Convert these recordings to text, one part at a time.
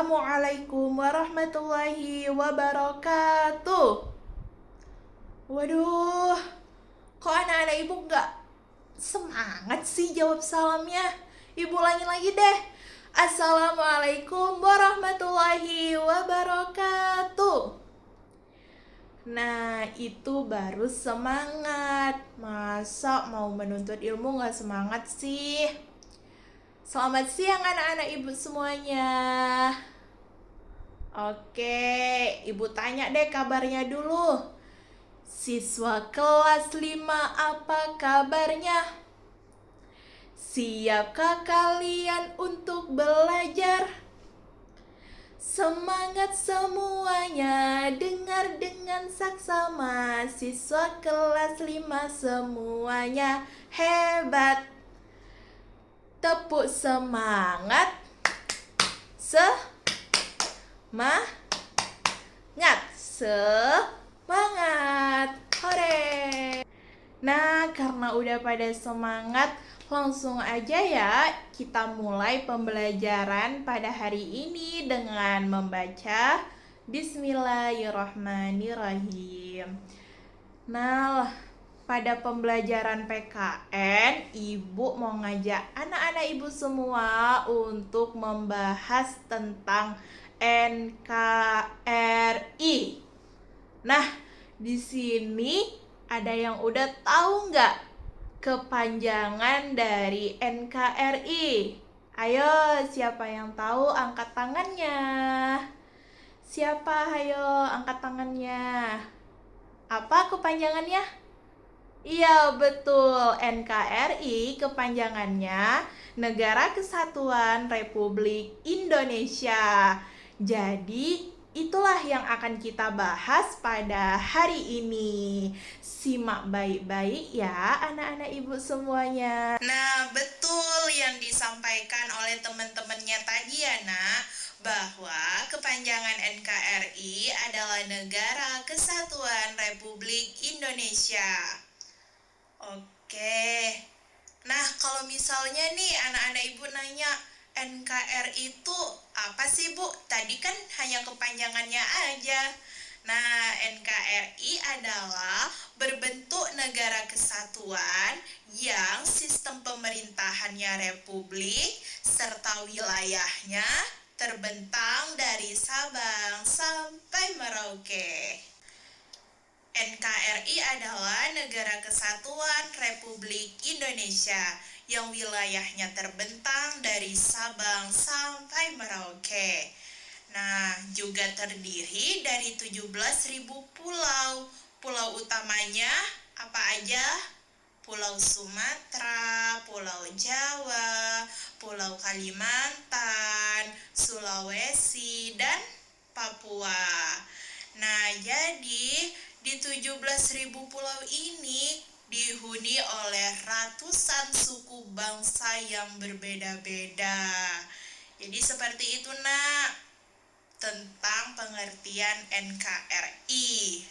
Assalamualaikum warahmatullahi wabarakatuh. Waduh, kok anak-anak ibu nggak semangat sih jawab salamnya? Ibu ulangin lagi deh. Assalamualaikum warahmatullahi wabarakatuh. Nah, itu baru semangat. Masa mau menuntut ilmu nggak semangat sih? Selamat siang anak-anak ibu semuanya. Oke, ibu tanya deh kabarnya dulu. Siswa kelas 5 apa kabarnya? Siapkah kalian untuk belajar? Semangat semuanya, dengar dengan saksama. Siswa kelas 5 semuanya hebat. Tepuk semangat. Semangat. Hore. Nah, karena udah pada semangat, langsung aja ya kita mulai pembelajaran pada hari ini dengan membaca Bismillahirrahmanirrahim. Nah, pada pembelajaran PKN, Ibu mau ngajak anak-anak Ibu semua untuk membahas tentang NKRI. Nah, di sini ada yang udah tahu nggak kepanjangan dari NKRI? Ayo, siapa yang tahu angkat tangannya? Siapa? Ayo, angkat tangannya. Apa kepanjangannya? Iya, betul. NKRI kepanjangannya Negara Kesatuan Republik Indonesia. Jadi, itulah yang akan kita bahas pada hari ini. Simak baik-baik ya anak-anak ibu semuanya. Nah, betul yang disampaikan oleh teman-temannya tadi ya, Nak, bahwa kepanjangan NKRI adalah Negara Kesatuan Republik Indonesia. Oke. Nah, kalau misalnya nih anak-anak ibu nanya, NKRI itu apa sih, Bu? Tadi kan hanya kepanjangannya aja. Nah, NKRI adalah berbentuk negara kesatuan yang sistem pemerintahannya republik serta wilayahnya terbentang dari Sabang sampai Merauke. NKRI adalah Negara Kesatuan Republik Indonesia yang wilayahnya terbentang dari Sabang sampai Merauke. Nah, juga terdiri dari 17.000 pulau. Pulau utamanya apa aja? Pulau Sumatera, Pulau Jawa, Pulau Kalimantan, Sulawesi, dan Papua. Nah, jadi di 17.000 pulau ini dihuni oleh ratusan suku bangsa yang berbeda-beda. Jadi seperti itu, Nak, tentang pengertian NKRI.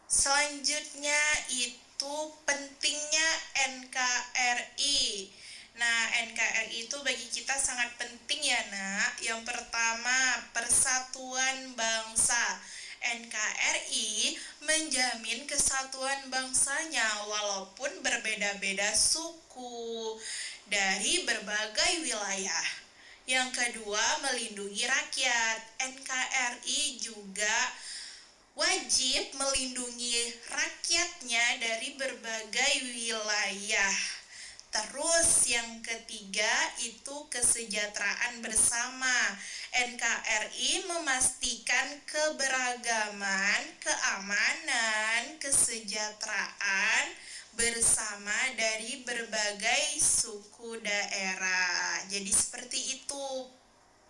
Selanjutnya itu pentingnya NKRI. Nah, NKRI itu bagi kita sangat penting ya, Nak. Yang pertama, persatuan bangsa. NKRI menjamin kesatuan bangsanya walaupun berbeda-beda suku dari berbagai wilayah. Yang kedua, melindungi rakyat. NKRI juga wajib melindungi rakyatnya dari berbagai wilayah. Terus yang ketiga itu kesejahteraan bersama. NKRI memastikan keberagaman, keamanan, kesejahteraan bersama dari berbagai suku daerah. Jadi seperti itu.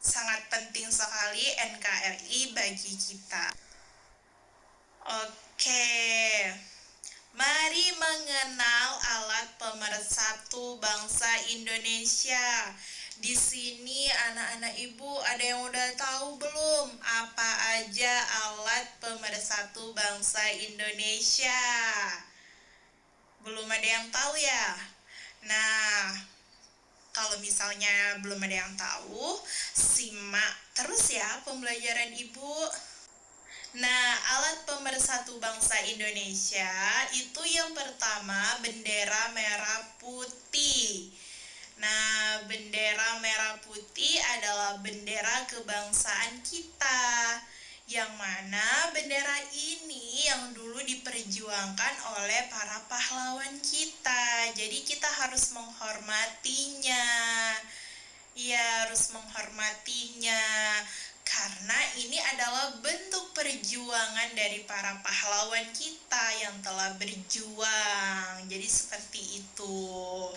Sangat penting sekali NKRI bagi kita. Oke. Mari mengenal alat pemersatu bangsa Indonesia. Di sini anak-anak ibu ada yang udah tahu belum apa aja alat pemersatu bangsa Indonesia? Belum ada yang tahu ya? Nah, Kalau misalnya belum ada yang tahu, simak terus ya pembelajaran Ibu. Nah, alat pemersatu bangsa Indonesia itu yang pertama bendera merah putih. Nah, bendera merah putih adalah bendera kebangsaan kita. Yang mana bendera ini yang dulu diperjuangkan oleh para pahlawan kita. Jadi kita harus menghormatinya. Ya, harus menghormatinya. Karena ini adalah bentuk perjuangan dari para pahlawan kita yang telah berjuang. Jadi seperti itu.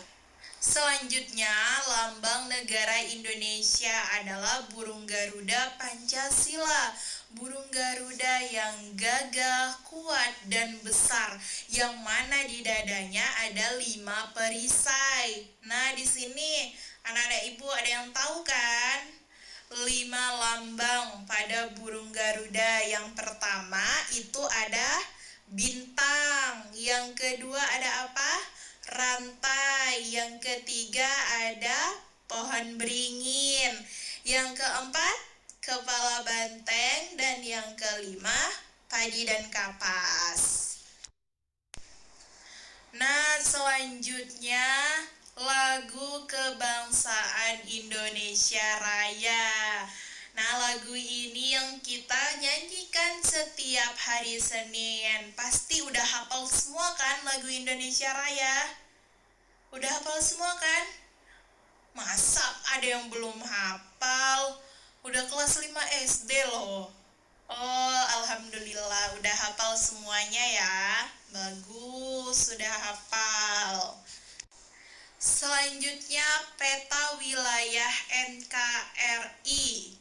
Selanjutnya, lambang negara Indonesia adalah burung Garuda Pancasila. Burung Garuda yang gagah, kuat, dan besar, yang mana di dadanya ada 5 perisai. Nah, di sini anak-anak Ibu ada yang tahu kan? 5 lambang pada burung Garuda. Yang pertama itu ada bintang. Yang kedua ada apa? Rantai. Yang ketiga ada pohon beringin. Yang keempat kepala banteng. Dan yang kelima padi dan kapas. Nah, selanjutnya lagu kebangsaan Indonesia Raya. Nah, lagu ini yang kita nyanyikan setiap hari Senin. Pasti udah hafal semua kan lagu Indonesia Raya? Udah hafal semua kan? Masa ada yang belum hafal? Udah kelas 5 SD loh. Oh, alhamdulillah udah hafal semuanya ya. Bagus, sudah hafal. Selanjutnya peta wilayah NKRI.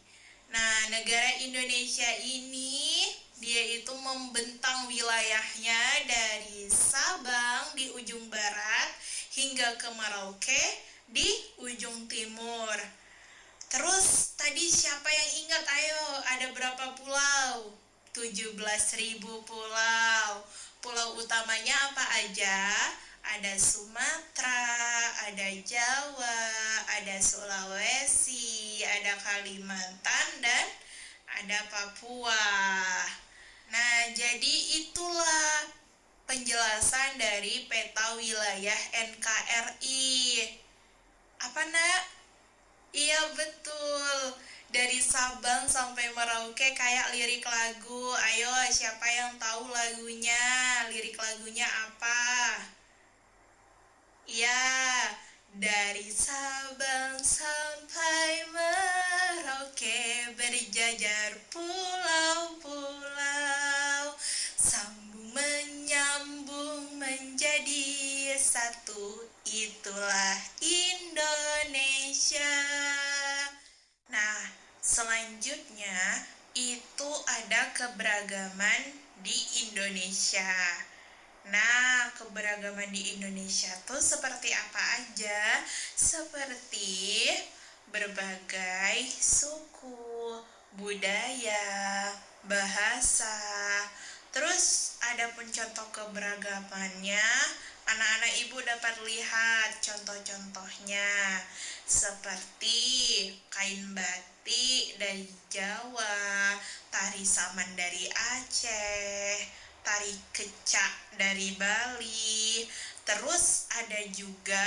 Nah, negara Indonesia ini dia itu membentang wilayahnya dari Sabang di ujung barat hingga ke Merauke di ujung timur. Terus tadi siapa yang ingat? Ayo, ada berapa pulau? 17.000 pulau. Pulau utamanya apa aja? Ada Sumatera, ada Jawa, ada Sulawesi, ada Kalimantan, dan ada Papua. Nah, jadi itulah penjelasan dari peta wilayah NKRI. Apa, Nak? Iya, betul. Dari Sabang sampai Merauke kayak lirik lagu. Ayo, siapa yang tahu lagunya? Lirik lagunya apa? Ya, dari Sabang sampai Merauke berjajar pulau-pulau, sambung menyambung menjadi satu, itulah Indonesia. Nah, selanjutnya itu ada keberagaman di Indonesia. Nah, keberagaman di Indonesia tuh seperti apa aja? Seperti berbagai suku, budaya, bahasa. Terus ada pun contoh keberagamannya. Anak-anak Ibu dapat lihat contoh-contohnya. Seperti kain batik dari Jawa, tari saman dari Aceh, tari kecak dari Bali. Terus ada juga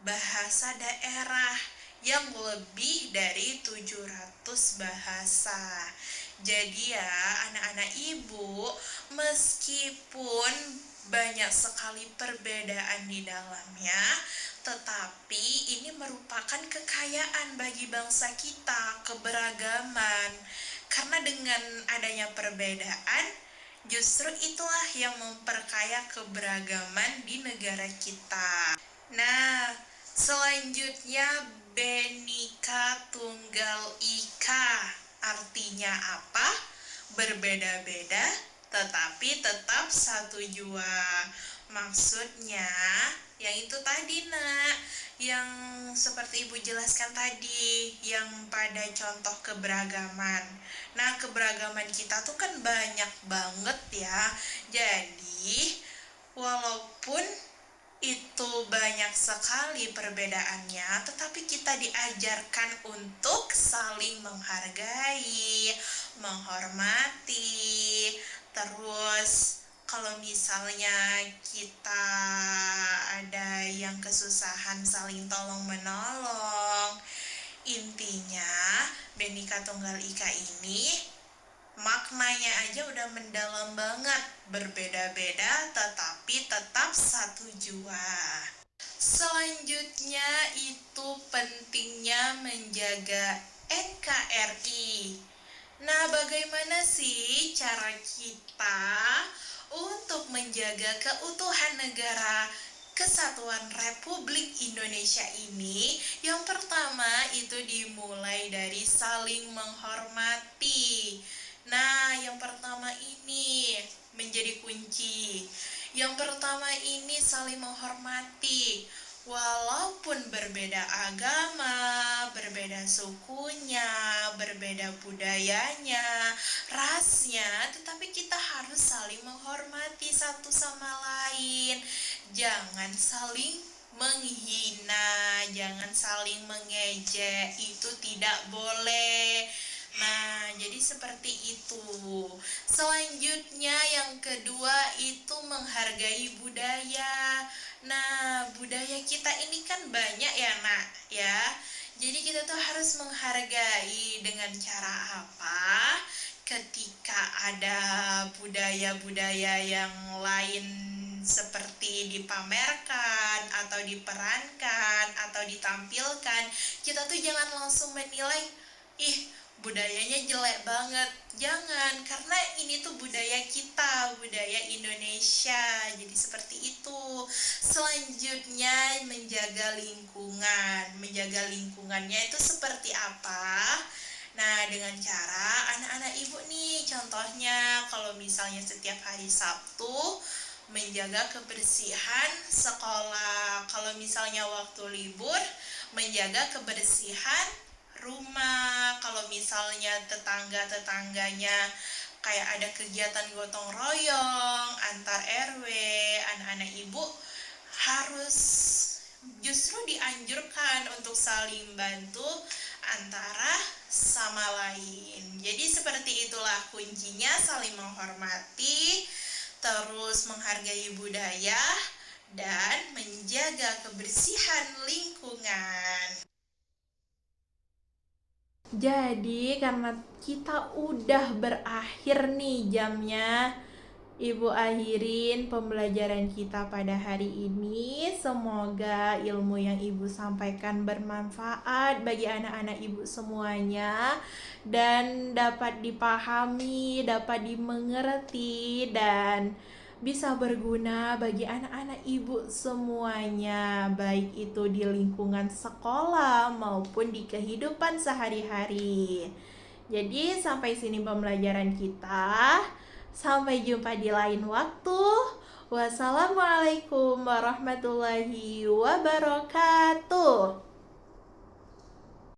bahasa daerah yang lebih dari 700 bahasa. Jadi ya anak-anak Ibu, meskipun banyak sekali perbedaan di dalamnya, tetapi ini merupakan kekayaan bagi bangsa kita, keberagaman. Karena dengan adanya perbedaan, justru itulah yang memperkaya keberagaman di negara kita. Nah, selanjutnya Bhinneka Tunggal Ika. Artinya apa? Berbeda-beda tetapi tetap satu jua. Maksudnya yang itu tadi, Nak, yang seperti Ibu jelaskan tadi, yang pada contoh keberagaman. Nah, keberagaman kita tuh kan banyak banget ya. Jadi walaupun Itu banyak sekali perbedaannya, tetapi kita diajarkan untuk saling menghargai, menghormati. Terus kalau misalnya kita ada yang kesusahan, saling tolong menolong. Intinya, Bhinneka Tunggal Ika ini maknanya aja udah mendalam banget, berbeda-beda tetapi tetap satu jua. Selanjutnya itu pentingnya menjaga NKRI. Nah, bagaimana sih cara kita untuk menjaga keutuhan negara Kesatuan Republik Indonesia ini? Yang pertama itu dimulai dari saling menghormati. Nah, yang pertama ini menjadi kunci. Yang pertama ini saling menghormati. Walaupun berbeda agama, berbeda sukunya, berbeda budayanya, rasnya, tetapi kita harus saling menghormati satu sama lain. Jangan saling menghina, jangan saling mengejek, itu tidak boleh. Nah, jadi seperti itu. Selanjutnya yang kedua itu menghargai budaya. Nah, budaya kita ini kan banyak ya, Nak, ya. Jadi kita tuh harus menghargai dengan cara apa? Ketika ada budaya-budaya yang lain seperti dipamerkan atau diperankan atau ditampilkan, kita tuh jangan langsung menilai, ih budayanya jelek banget. Jangan, karena ini tuh budaya kita, budaya Indonesia. Jadi seperti itu. Selanjutnya menjaga lingkungan. Menjaga lingkungannya itu seperti apa? Nah, dengan cara anak-anak ibu nih, contohnya kalau misalnya setiap hari Sabtu menjaga kebersihan sekolah. Kalau misalnya waktu libur, menjaga kebersihan rumah. Kalau misalnya tetangga-tetangganya kayak ada kegiatan gotong royong antar RW, anak-anak ibu harus justru dianjurkan untuk saling bantu antara sama lain. Jadi seperti itulah kuncinya, saling menghormati, terus menghargai budaya, dan menjaga kebersihan lingkungan. Jadi karena kita udah berakhir nih jamnya, Ibu akhirin pembelajaran kita pada hari ini. Semoga ilmu yang Ibu sampaikan bermanfaat bagi anak-anak Ibu semuanya dan dapat dipahami, dapat dimengerti, dan bisa berguna bagi anak-anak Ibu semuanya, baik itu di lingkungan sekolah maupun di kehidupan sehari-hari. Jadi sampai sini pembelajaran kita. Sampai jumpa di lain waktu. Wassalamualaikum warahmatullahi wabarakatuh.